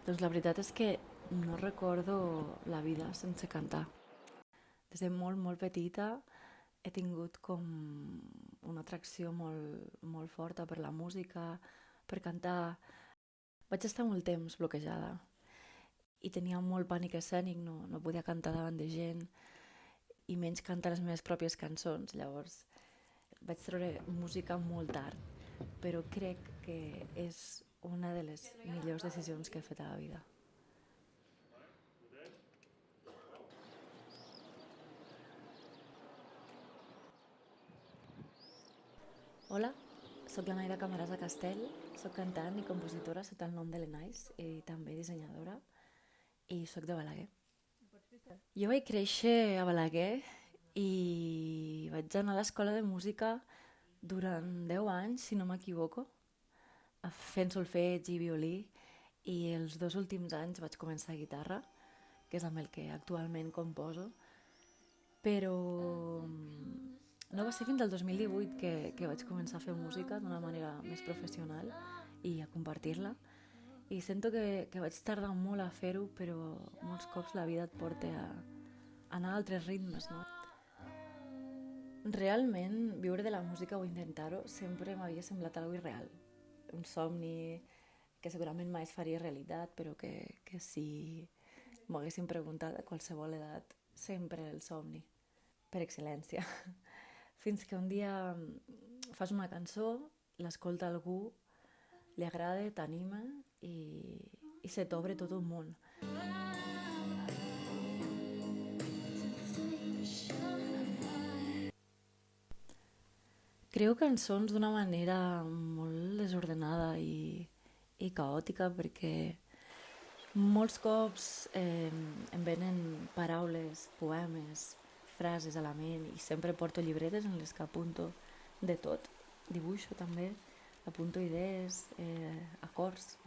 Doncs la veritat és que no recordo la vida sense cantar. Des de molt, molt petita he tingut com una atracció molt, molt forta per la música, per cantar. Vaig estar molt temps bloquejada i tenia molt pànic escènic, no podia cantar davant de gent i menys cantar les meves pròpies cançons. Llavors vaig treure música molt tard, però crec que és una de les millors decisions que he fet a la vida. Hola, sóc la Naira Camarasa Castell, sóc cantant i compositora sota el nom de l'Enais i també dissenyadora i sóc de Balaguer. Jo vaig créixer a Balaguer i vaig anar a l'escola de música durant 10 anys, si no m'equivoco, fent solfeig i violí, i els 2 últims anys vaig començar guitarra, que és amb el que actualment composo, però no va ser fins al 2018 que vaig començar a fer música d'una manera més professional i a compartir-la. I sento que vaig tardar molt a fer-ho, però molts cops la vida et porta a anar a altres ritmes, no? Realment, viure de la música o intentar-ho sempre m'havia semblat algo irreal. Un somni que segurament mai es faria realitat, però que si m'ho haguessin preguntat a qualsevol edat, sempre el somni, per excel·lència. Fins que un dia fas una cançó, l'escolta algú, li agrada, t'anima i se t'obre tot un món. Creo cançons d'una manera molt desordenada i caòtica perquè molts cops em venen paraules, poemes, frases a la ment i sempre porto llibretes en les que apunto de tot, dibuixo també, apunto idees, acords,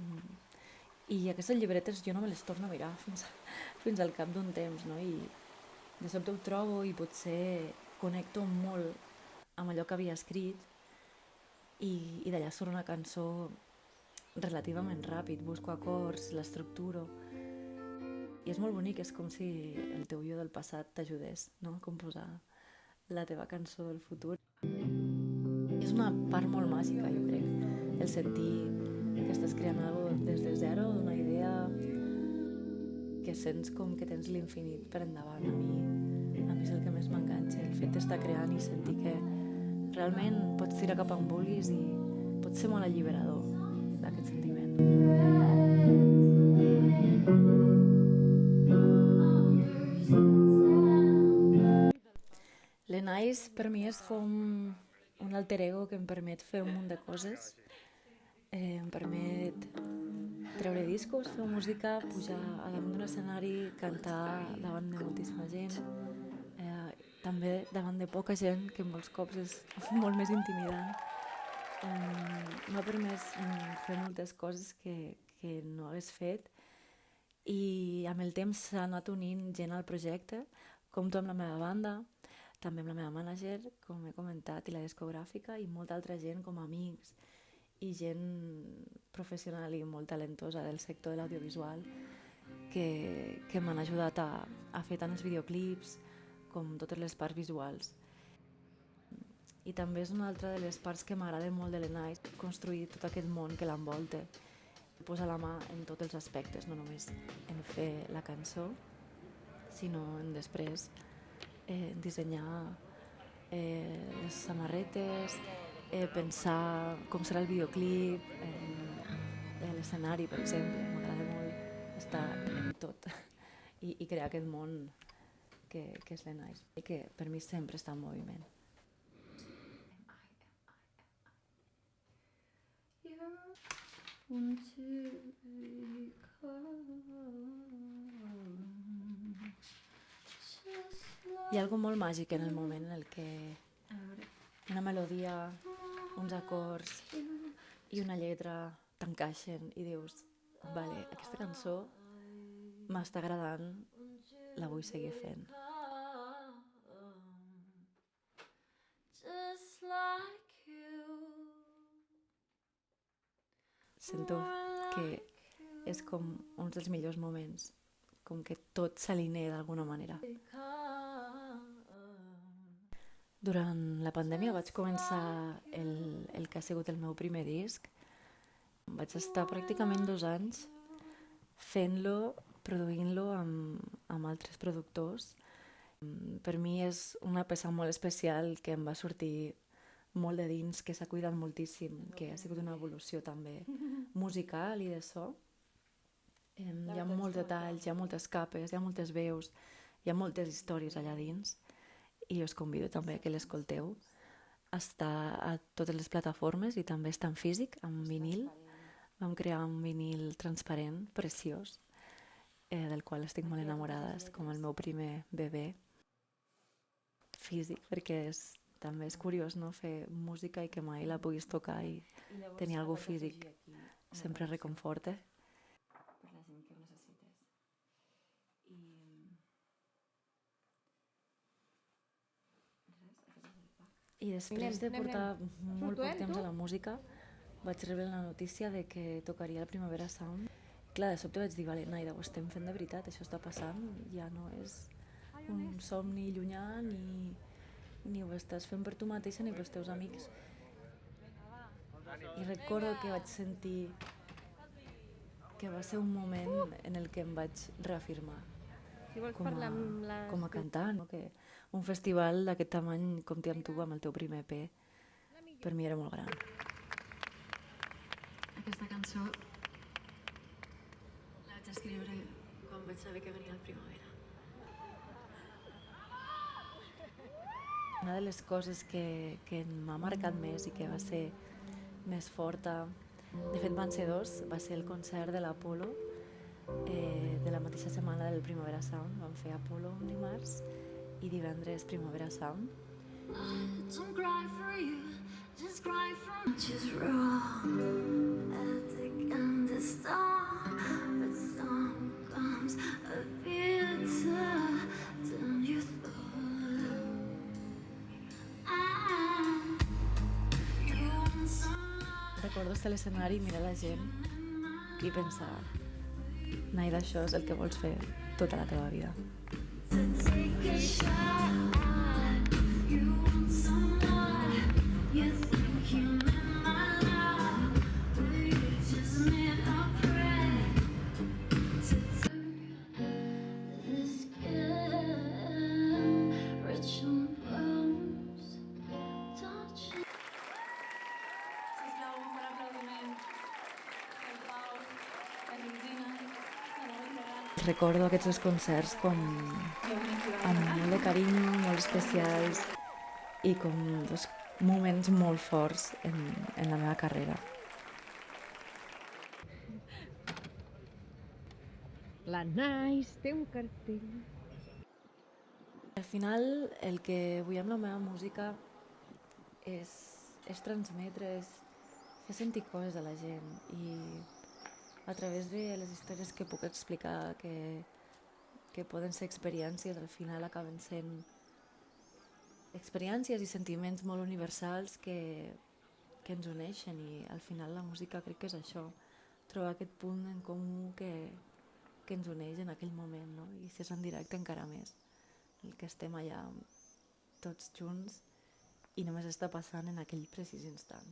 i aquestes llibretes jo no me les torno a mirar fins al cap d'un temps, no? I de sobte ho trobo i potser connecto molt amb allò que havia escrit i d'allà surt una cançó relativament ràpid, busco acords, l'estructuro i és molt bonic, és com si el teu jo del passat t'ajudés, no? A composar la teva cançó del futur. És una part molt màgica, jo crec, el sentir que estàs creant alguna cosa des de zero, d'una idea que sents com que tens l'infinit per endavant. A mi és el que més m'enganxa, el fet d'estar creant i sentir que realment pots tirar cap on vulguis i pot ser molt alliberador d'aquest sentiment. L'Enais per mi és com un alter ego que em permet fer un munt de coses, em permet treure discos, fer música, pujar a damunt d'un escenari, cantar davant de moltíssima gent, també davant de poca gent, que molts cops és molt més intimidant. M'ha permès fer moltes coses que no hagués fet i amb el temps s'ha anat unint gent al projecte, compto amb la meva banda, també amb la meva mànager, com he comentat, i la discogràfica, i molta altra gent com amics i gent professional i molt talentosa del sector de l'audiovisual que m'han ajudat a fer tant els videoclips com totes les parts visuals. I també és una altra de les parts que m'agrada molt de l'Enais, construir tot aquest món que l'envolta, posar la mà en tots els aspectes, no només en fer la cançó, sinó en després dissenyar les samarretes, pensar com serà el videoclip, l'escenari, per exemple. M'agrada molt estar en tot i crear aquest món que és l'Enais i que per mi sempre està en moviment. Hi ha alguna molt màgic en el moment en el que una melodia, uns acords i una lletra t'encaixen i dius, vale, aquesta cançó m'està agradant, la vull seguir fent. Sento que és com un dels millors moments, com que tot s'alinea d'alguna manera. Durant la pandèmia vaig començar el que ha sigut el meu primer disc. Vaig estar pràcticament 2 anys fent-lo, produint-lo amb altres productors. Per mi és una peça molt especial que em va sortir molt de dins, que s'ha cuidat moltíssim, que ha sigut una evolució també musical i de so. Hi ha molts detalls, hi ha moltes capes, hi ha moltes veus, hi ha moltes històries allà dins i us convido també que l'escolteu. Està a totes les plataformes i també està en físic, en vinil. Vam crear un vinil transparent, preciós, del qual estic molt enamorada, és com el meu primer bebè físic, perquè també és curiós, no?, fer música i que mai la puguis tocar i tenir algú físic sempre reconforta. Per la gent que ho necessites. I després de portar molt poc temps a la música, vaig rebre la notícia de que tocaria el Primavera Sound. Clar, de sobte vaig dir, vale, Naida, ho estem fent de veritat, això està passant, ja no és un somni llunyà ni ho estàs fent per tu mateixa ni pels teus amics. I recordo que vaig sentir que va ser un moment en el que em vaig reafirmar com a cantant. No? Que un festival d'aquest tamany compti amb tu, amb el teu primer EP, per mi era molt gran. Aquesta cançó la vaig escriure quan vaig saber que venia el Primavera. Una de les coses que m'ha marcat més i que va ser més forta, de fet van ser 2, va ser el concert de l'Apolo, de la mateixa setmana del Primavera Sound. Vam fer Apolo un dimarts i divendres Primavera Sound. Don't cry for you, just cry for me. Just wrong, attic and the storm, but storm comes a bit than you thought. Recordo estar a l'escenari i mirar la gent i pensar, Naida, això és el que vols fer tota la teva vida. Recordo aquests 2 concerts com amb molt de carinyo, molt especials i com 2 moments molt forts en la meva carrera. La Nice té un cartell. Al final, el que vull amb la meva música és transmetre, és fer sentir coses a la gent i a través de les històries que puc explicar, que poden ser experiències, al final acaben sent experiències i sentiments molt universals que ens uneixen, i al final la música crec que és això, trobar aquest punt en comú que ens uneix en aquell moment, no? I si és en directe encara més, el que estem allà tots junts i només està passant en aquell precís instant.